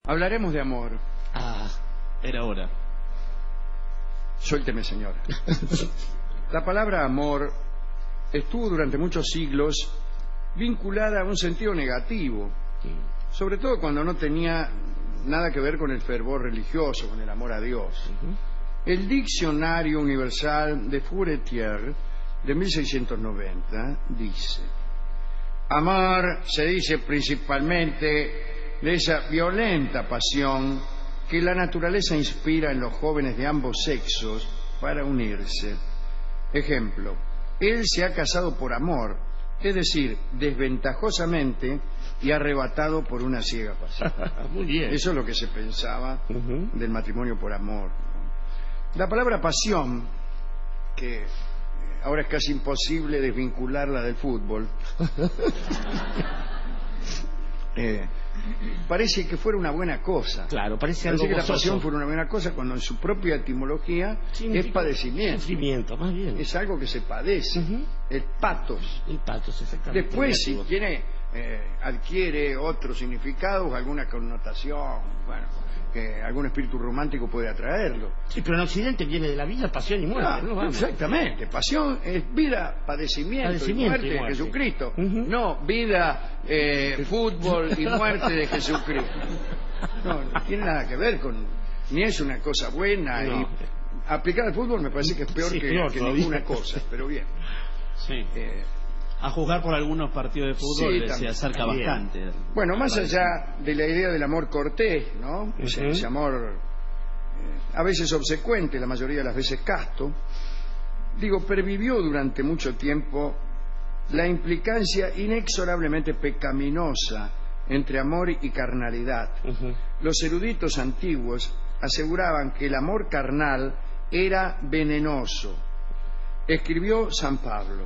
Hablaremos de amor. Ah, era hora. Suélteme, señora. La palabra amor estuvo durante muchos siglos vinculada a un sentido negativo, sobre todo cuando no tenía nada que ver con el fervor religioso, con el amor a Dios. El Diccionario Universal de Furetière de 1690 dice: amor se dice principalmente de esa violenta pasión que la naturaleza inspira en los jóvenes de ambos sexos para unirse. Ejemplo: él se ha casado por amor, es decir, desventajosamente y arrebatado por una ciega pasión. Muy bien. Eso es lo que se pensaba del matrimonio por amor, ¿no? La palabra pasión, que ahora es casi imposible desvincularla del fútbol, parece que fuera una buena cosa. Claro, parece que la gozoso. pasión fuera una buena cosa cuando en su propia etimología es padecimiento. Sufrimiento, más bien. Es algo que se padece. El patos. El patos, exactamente. Después, si negativo. tiene, adquiere otros significados, alguna connotación, bueno, que algún espíritu romántico puede atraerlo. Sí, pero en Occidente viene de la vida, pasión y muerte, Ah, ¿no? Vamos. exactamente. Pasión es vida, padecimiento y muerte de Jesucristo. No vida, fútbol y muerte de Jesucristo. No tiene nada que ver con... Ni es una cosa buena. No. Y aplicada al fútbol me parece que es peor que ninguna cosa, pero bien. Sí. A juzgar por algunos partidos de fútbol se acerca bastante. Bueno, más allá de la idea del amor cortés, ¿no? Ese amor a veces obsecuente, la mayoría de las veces casto, digo, pervivió durante mucho tiempo la implicancia inexorablemente pecaminosa entre amor y carnalidad. Los eruditos antiguos aseguraban que el amor carnal era venenoso. Escribió San Pablo: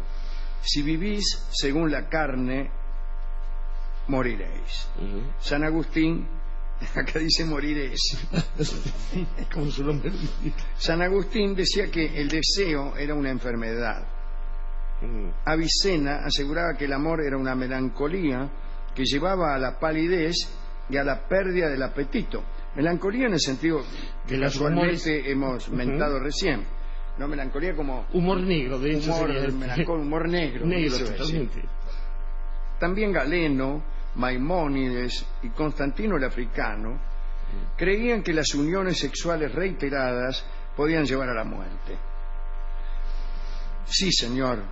si vivís según la carne, moriréis. San Agustín, acá dice moriréis. Como su nombre. San Agustín decía que el deseo era una enfermedad. Avicena aseguraba que el amor era una melancolía que llevaba a la palidez y a la pérdida del apetito. Melancolía en el sentido que casualmente hemos mentado recién. No, melancolía como... humor negro, de hecho. Humor negro. Negro, totalmente. También Galeno, Maimónides y Constantino el Africano creían que las uniones sexuales reiteradas podían llevar a la muerte. Sí, señor.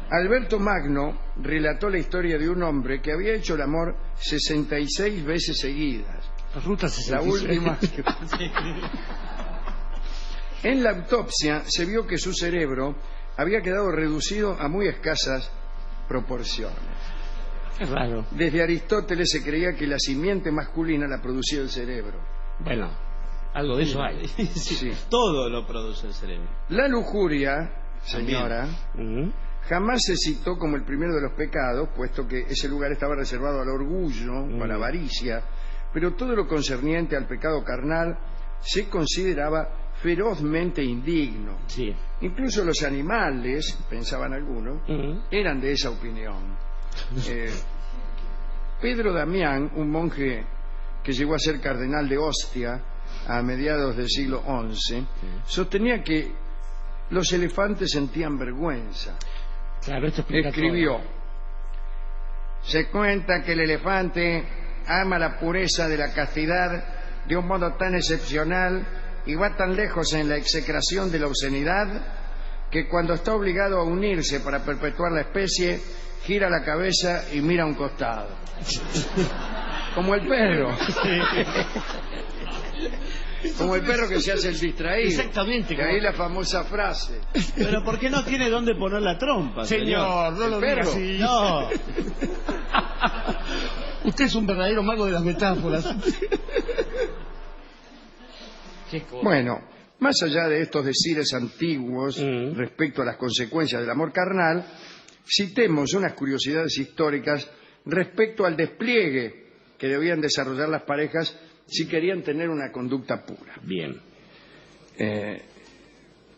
Alberto Magno relató la historia de un hombre que había hecho el amor 66 veces seguidas. Ruta 66. La última... En la autopsia se vio que su cerebro había quedado reducido a muy escasas proporciones. Es raro. Desde Aristóteles se creía que la simiente masculina la producía el cerebro. Bueno, algo de eso hay. Sí. Todo lo produce el cerebro. La lujuria, señora, jamás se citó como el primero de los pecados, puesto que ese lugar estaba reservado al orgullo, a la avaricia, pero todo lo concerniente al pecado carnal se consideraba ferozmente indigno. Sí. Incluso los animales, pensaban algunos, eran de esa opinión. Pedro Damián, un monje que llegó a ser cardenal de Ostia a mediados del siglo XI, sostenía que los elefantes sentían vergüenza. Claro, esto explica Escribió: todo. se cuenta que el elefante ama la pureza de la castidad de un modo tan excepcional y va tan lejos en la execración de la obscenidad que cuando está obligado a unirse para perpetuar la especie, gira la cabeza y mira a un costado. Como el perro. Como el perro que se hace el distraído. Exactamente. Que ahí la famosa frase. Pero ¿por qué no tiene dónde poner la trompa, Señor, no lo diga perro. así. No. Usted es un verdadero mago de las metáforas. Bueno, más allá de estos decires antiguos respecto a las consecuencias del amor carnal, citemos unas curiosidades históricas respecto al despliegue que debían desarrollar las parejas si querían tener una conducta pura. Bien.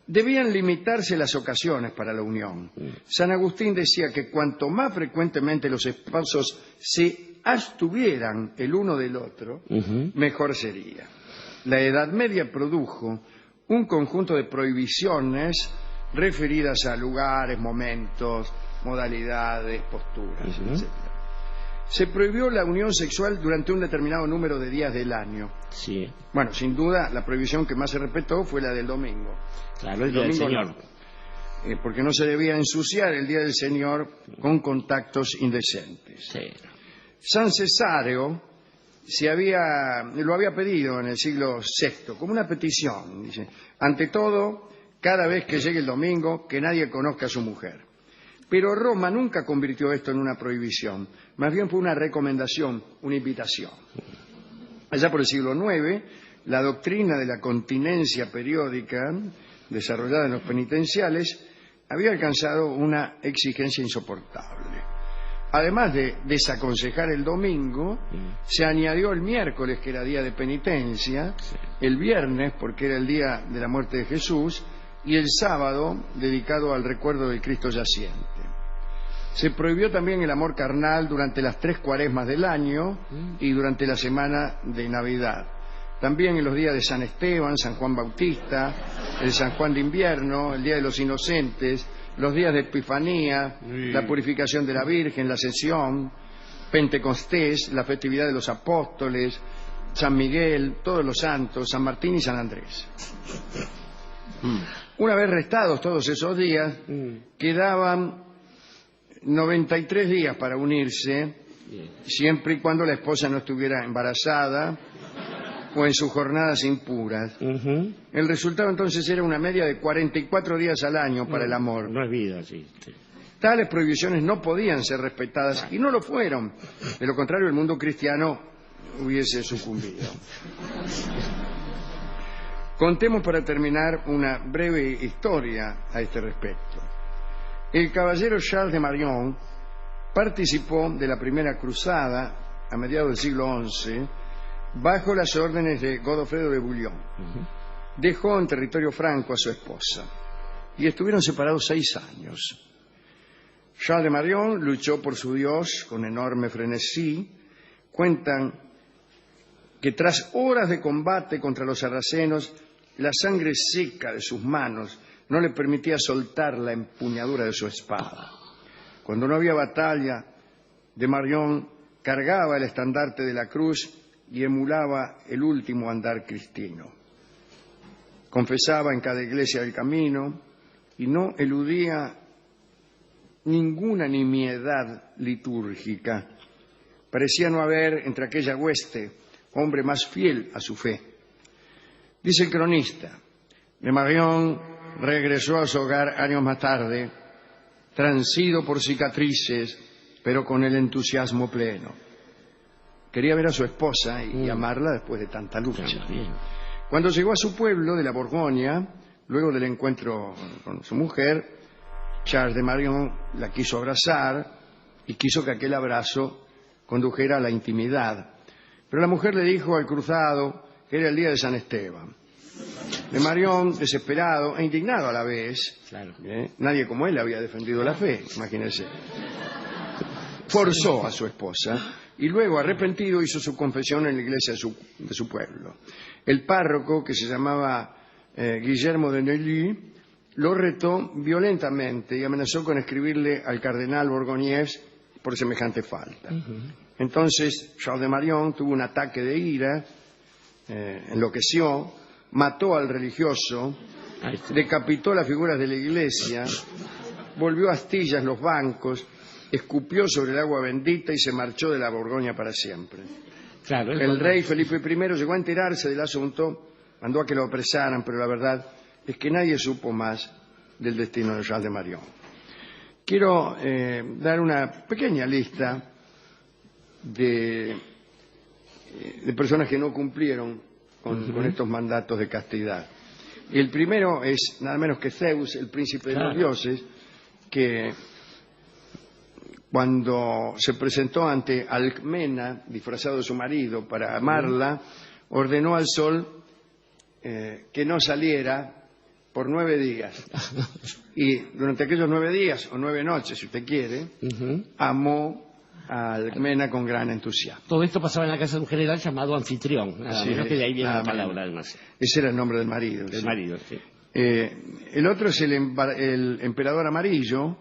Debían limitarse las ocasiones para la unión. San Agustín decía que cuanto más frecuentemente los esposos se abstuvieran el uno del otro, mejor sería. La Edad Media produjo un conjunto de prohibiciones referidas a lugares, momentos, modalidades, posturas, etc. Se prohibió la unión sexual durante un determinado número de días del año. Sí. Bueno, sin duda, la prohibición que más se respetó fue la del domingo. Claro, el día del Señor. Porque no se debía ensuciar el día del Señor con contactos indecentes. Sí. San Cesáreo lo había pedido en el siglo VI, como una petición. Dice, ante todo, cada vez que llegue el domingo, que nadie conozca a su mujer. Pero Roma nunca convirtió esto en una prohibición, más bien fue una recomendación, una invitación. Allá por el siglo IX, la doctrina de la continencia periódica, desarrollada en los penitenciales, había alcanzado una exigencia insoportable. Además de desaconsejar el domingo, se añadió el miércoles, que era día de penitencia, el viernes, porque era el día de la muerte de Jesús, y el sábado, dedicado al recuerdo del Cristo yaciente. Se prohibió también el amor carnal durante las 3 cuaresmas del año y durante la semana de Navidad. También en los días de San Esteban, San Juan Bautista, el San Juan de Invierno, el Día de los Inocentes, los días de Epifanía, la purificación de la Virgen, la Ascensión, Pentecostés, la festividad de los apóstoles, San Miguel, todos los santos, San Martín y San Andrés. Una vez restados todos esos días, quedaban 93 días para unirse, siempre y cuando la esposa no estuviera embarazada o en sus jornadas impuras. El resultado entonces era una media de 44 días al año para el amor. No es vida, sí. Tales prohibiciones no podían ser respetadas y no lo fueron. De lo contrario, el mundo cristiano hubiese sucumbido. Contemos para terminar una breve historia a este respecto. El caballero Charles de Marion participó de la primera cruzada a mediados del siglo XI bajo las órdenes de Godofredo de Bouillon. Dejó en territorio franco a su esposa y estuvieron separados 6 años. Charles de Marion luchó por su Dios con enorme frenesí. Cuentan que tras horas de combate contra los sarracenos, la sangre seca de sus manos no le permitía soltar la empuñadura de su espada. Cuando no había batalla, de Marion cargaba el estandarte de la cruz y emulaba el último andar cristino. Confesaba en cada iglesia del camino y no eludía ninguna nimiedad litúrgica. Parecía no haber entre aquella hueste hombre más fiel a su fe. Dice el cronista, de Marion regresó a su hogar años más tarde, transido por cicatrices, pero con el entusiasmo pleno. Quería ver a su esposa y amarla después de tanta lucha. Cuando llegó a su pueblo de la Borgoña, luego del encuentro con su mujer, Charles de Marion la quiso abrazar y quiso que aquel abrazo condujera a la intimidad. Pero la mujer le dijo al cruzado que era el día de San Esteban. De Marion, desesperado e indignado a la vez, nadie como él había defendido la fe, imagínense, forzó a su esposa y luego, arrepentido, hizo su confesión en la iglesia de su pueblo. El párroco, que se llamaba Guillermo de Neuilly, lo retó violentamente y amenazó con escribirle al cardenal Borgoñés por semejante falta. Entonces Charles de Marion tuvo un ataque de ira, enloqueció, mató al religioso, decapitó las figuras de la iglesia, volvió a astillas los bancos, escupió sobre el agua bendita y se marchó de la Borgoña para siempre. El rey Felipe I llegó a enterarse del asunto, mandó a que lo apresaran, pero la verdad es que nadie supo más del destino de Charles de Marion. Quiero dar una pequeña lista de personas que no cumplieron con estos mandatos de castidad. El primero es nada menos que Zeus, el príncipe de los dioses, que cuando se presentó ante Alcmena, disfrazado de su marido, para amarla, ordenó al sol que no saliera por 9 días. Y durante aquellos 9 días, o 9 noches, si usted quiere, amó a Alcmena con gran entusiasmo. Todo esto pasaba en la casa de un general llamado Anfitrión, nada menos que de ahí viene la palabra, además. Ese era el nombre del marido. Del marido, sí. El otro es el emperador amarillo,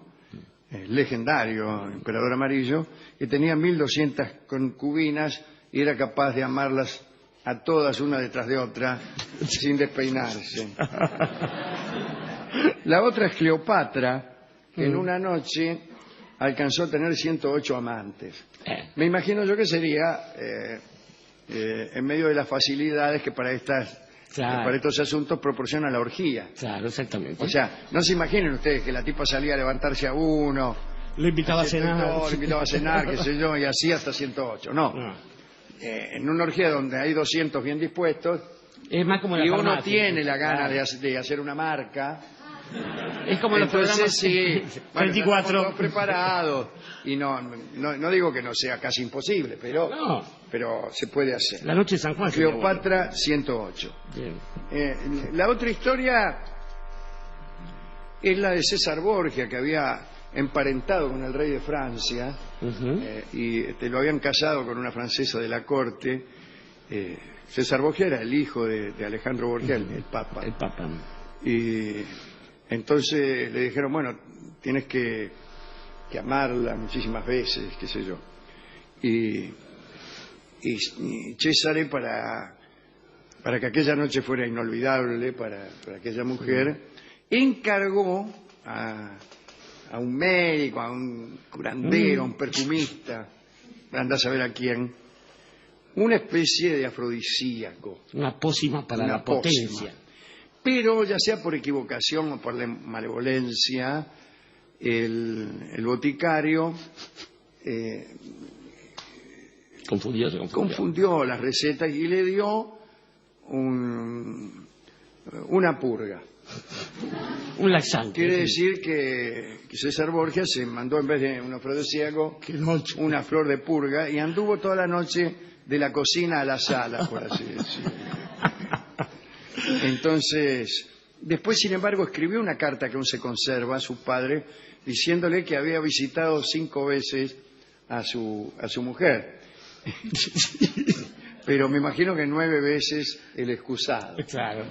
el legendario emperador amarillo, que tenía 1200 concubinas y era capaz de amarlas a todas una detrás de otra sin despeinarse. La otra es Cleopatra, que en una noche alcanzó a tener 108 amantes. Me imagino yo que sería en medio de las facilidades que para estos asuntos proporciona la orgía. Claro, exactamente. O sea, no se imaginen ustedes que la tipa salía a levantarse a uno, le invitaba a cenar, qué sé yo, y así hasta 108. No. En una orgía donde hay 200 bien dispuestos, es más como y uno tiene la gana de hacer una marca. Es como los programas, sí, 24 todos preparados, y no digo que no sea casi imposible, pero se puede hacer. La noche de San Juan. Cleopatra 108. La otra historia es la de César Borgia, que había emparentado con el rey de Francia, y lo habían casado con una francesa de la corte. César Borgia era el hijo de Alejandro Borgia, el Papa. El Papa. Y entonces le dijeron, bueno, tienes que amarla muchísimas veces, qué sé yo. Y César, para que aquella noche fuera inolvidable para aquella mujer, encargó a un médico, a un curandero, a un perfumista, anda a saber a quién, una especie de afrodisíaco. Una pócima para la potencia. Pero ya sea por equivocación o por malevolencia, el boticario confundió las recetas y le dio una purga. Un laxante. Quiere decir que César Borgia se mandó, en vez de un afrodisíaco, una flor de purga, y anduvo toda la noche de la cocina a la sala, por así decirlo. Entonces, después, sin embargo, escribió una carta que aún se conserva a su padre, diciéndole que había visitado 5 veces a su mujer. Pero me imagino que 9 veces el excusado. Claro.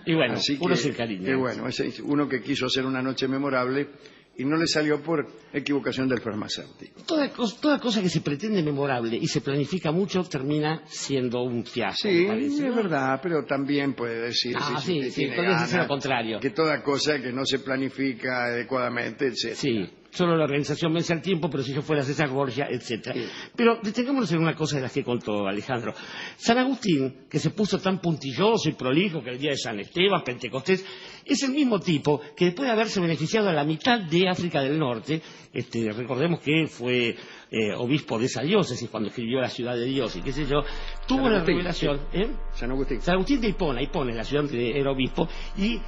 Y bueno, uno sin cariño. Bueno, uno que quiso hacer una noche memorable y no le salió por equivocación del farmacéutico. Toda cosa que se pretende memorable y se planifica mucho termina siendo un fiasco. Sí, parece, es verdad, pero también puede decir lo contrario. Que toda cosa que no se planifica adecuadamente, etc. Sí, solo la organización vence al tiempo, pero si yo fuera César Borgia, etc. Sí. Pero detengámonos en una cosa de las que contó Alejandro. San Agustín, que se puso tan puntilloso y prolijo que el día de San Esteban, Pentecostés, es el mismo tipo que después de haberse beneficiado a la mitad de África del Norte, recordemos que fue obispo de esa diócesis cuando escribió La ciudad de Dios y qué sé yo, tuvo la revelación. San Agustín. San Agustín de Hipona, la ciudad donde era obispo, y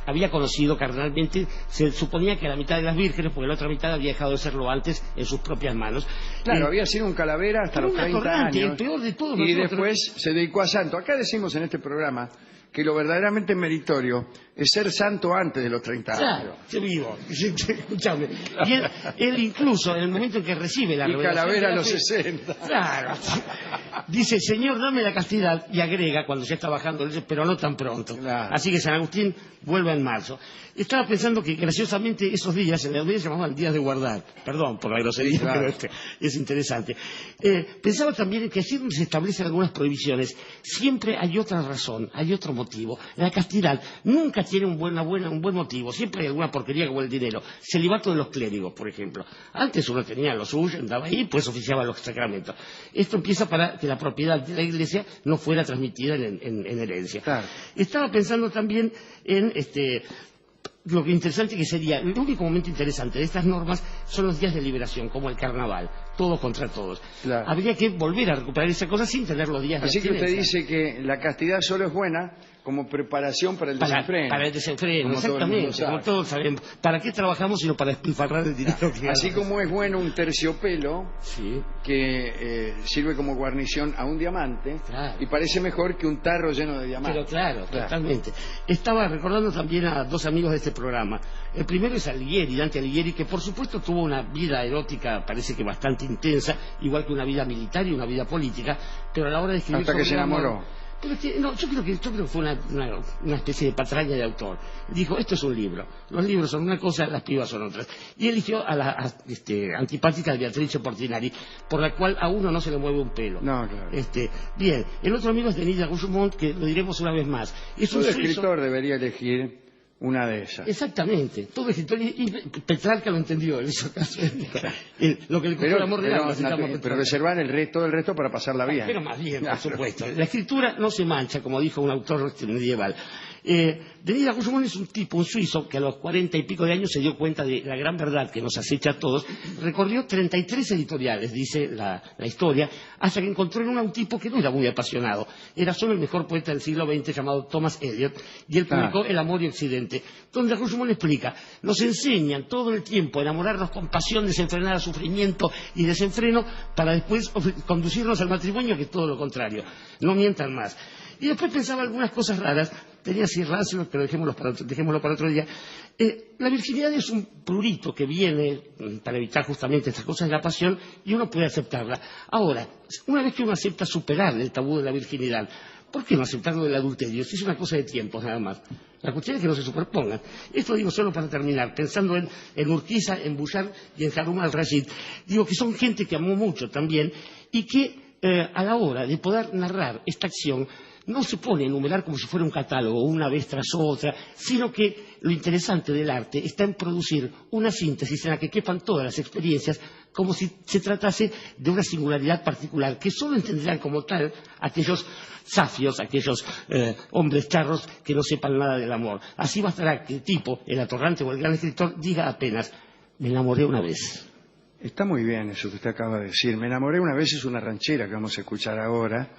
había conocido carnalmente, se suponía que la mitad de las vírgenes, porque la otra mitad había dejado de serlo antes en sus propias manos. Claro, había sido un calavera hasta los 30 años. El peor de todos y después se dedicó a santo. Acá decimos en este programa que lo verdaderamente meritorio es ser santo antes de los 30 años. Claro, yo vivo. Escuchame. Y él incluso, en el momento en que recibe la revelación... Y calavera a los 60. Claro. Dice, Señor, dame la castidad, y agrega, cuando ya está bajando, pero no tan pronto. Claro. Así que San Agustín vuelve en marzo. Estaba pensando que, graciosamente, esos días, en la audiencia llamaban días de guardar. Perdón por la grosería, claro. Pero es interesante. Pensaba también que así donde se establecen algunas prohibiciones, siempre hay otra razón, hay otro motivo. La castidad nunca tiene un buen motivo, siempre hay alguna porquería como el dinero. Celibato de los clérigos, por ejemplo. Antes uno tenía lo suyo, andaba ahí, pues oficiaba los sacramentos. Esto empieza para que la propiedad de la Iglesia no fuera transmitida en herencia. Claro. Estaba pensando también en lo que interesante que sería, el único momento interesante de estas normas son los días de liberación, como el carnaval, todos contra todos. Claro. Habría que volver a recuperar esa cosa sin tener los días de abstinencia. Así que usted dice que la castidad solo es buena como preparación para el desenfreno. Para el desenfreno, exactamente, como todos sabemos. ¿Para qué trabajamos sino para despilfarrar el dinero? Así como es bueno un terciopelo, sí, que sirve como guarnición a un diamante, claro, y parece mejor que un tarro lleno de diamantes. Pero claro, totalmente. Estaba recordando también a 2 amigos de este programa. El primero es Alighieri, Dante Alighieri, que por supuesto tuvo una vida erótica, parece que bastante sumamente intensa, igual que una vida militar y una vida política, pero a la hora de escribir... Hasta que se enamoró. Pero no, yo creo que fue una especie de patraña de autor. Dijo, esto es un libro, los libros son una cosa, las pibas son otras. Y eligió a la antipática de Beatrice Portinari, por la cual a uno no se le mueve un pelo. No, claro. Bien, el otro amigo es Denis de Rougemont, que lo diremos una vez más. Todo escritor debería elegir una de esas. Exactamente, todo escritor, y Petrarca lo entendió, él hizo caso. Lo que le costó el amor de alma. Pero reservar todo el resto para pasarla bien. Pero más bien, por supuesto. La escritura no se mancha, como dijo un autor medieval. Denis de Rougemont es un tipo, un suizo, que a los 40 y pico de años se dio cuenta de la gran verdad que nos acecha a todos. Recorrió 33 editoriales, dice la historia, hasta que encontró en un tipo que no era muy apasionado. Era solo el mejor poeta del siglo XX, llamado Thomas Eliot, y él publicó El amor y Occidente, donde Rougemont explica, nos enseñan todo el tiempo a enamorarnos con pasión desenfrenada, sufrimiento y desenfreno, para después conducirnos al matrimonio, que es todo lo contrario. No mientan más. Y después pensaba algunas cosas raras, tenía así rancios, pero dejémoslo para otro día. La virginidad es un prurito que viene para evitar justamente estas cosas de la pasión, y uno puede aceptarla. Ahora, una vez que uno acepta superar el tabú de la virginidad, ¿por qué no aceptarlo del adulterio? Si es una cosa de tiempos nada más. La cuestión es que no se superpongan. Esto digo solo para terminar, pensando en Urquiza, en Bouchard y en Harun al-Rashid. Digo que son gente que amó mucho también, y que a la hora de poder narrar esta acción no se pone a enumerar como si fuera un catálogo, una vez tras otra, sino que lo interesante del arte está en producir una síntesis en la que quepan todas las experiencias, como si se tratase de una singularidad particular, que solo entenderán como tal aquellos safios, aquellos hombres charros que no sepan nada del amor. Así bastará que el tipo, el atorrante o el gran escritor, diga apenas, me enamoré una vez. Está muy bien eso que usted acaba de decir. Me enamoré una vez es una ranchera que vamos a escuchar ahora,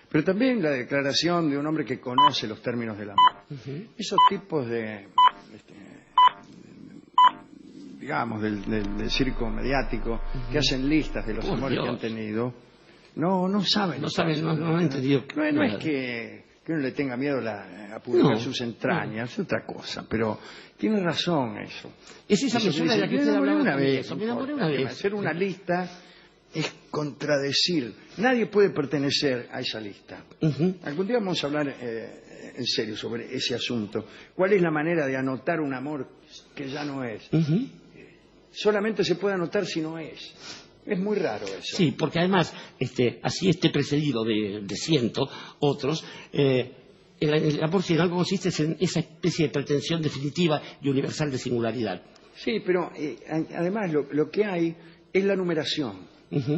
pero también la declaración de un hombre que conoce los términos del amor. Esos tipos digamos, del circo mediático, que hacen listas de los amores que han tenido, no saben. No han entendido. No es que uno le tenga miedo a publicar sus entrañas, es otra cosa, pero tiene razón eso. Es esa persona de la que usted hablaba una vez. Me enamoré una vez. Hacer una lista es contradecir. Nadie puede pertenecer a esa lista. Algún día vamos a hablar en serio sobre ese asunto. ¿Cuál es la manera de anotar un amor que ya no es? Solamente se puede anotar si no es. Es muy raro eso. Sí, porque además, así esté precedido de cientos otros, el amor si en algo consiste en esa especie de pretensión definitiva y universal de singularidad. Sí, pero además lo que hay es la numeración.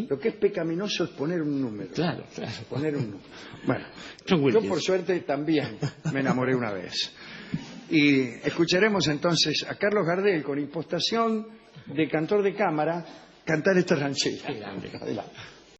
Lo que es pecaminoso es poner un número. Claro. Poner un número. Bueno, yo por suerte también me enamoré una vez. Y escucharemos entonces a Carlos Gardel con impostación de cantor de cámara cantar esta ranchera. Adelante.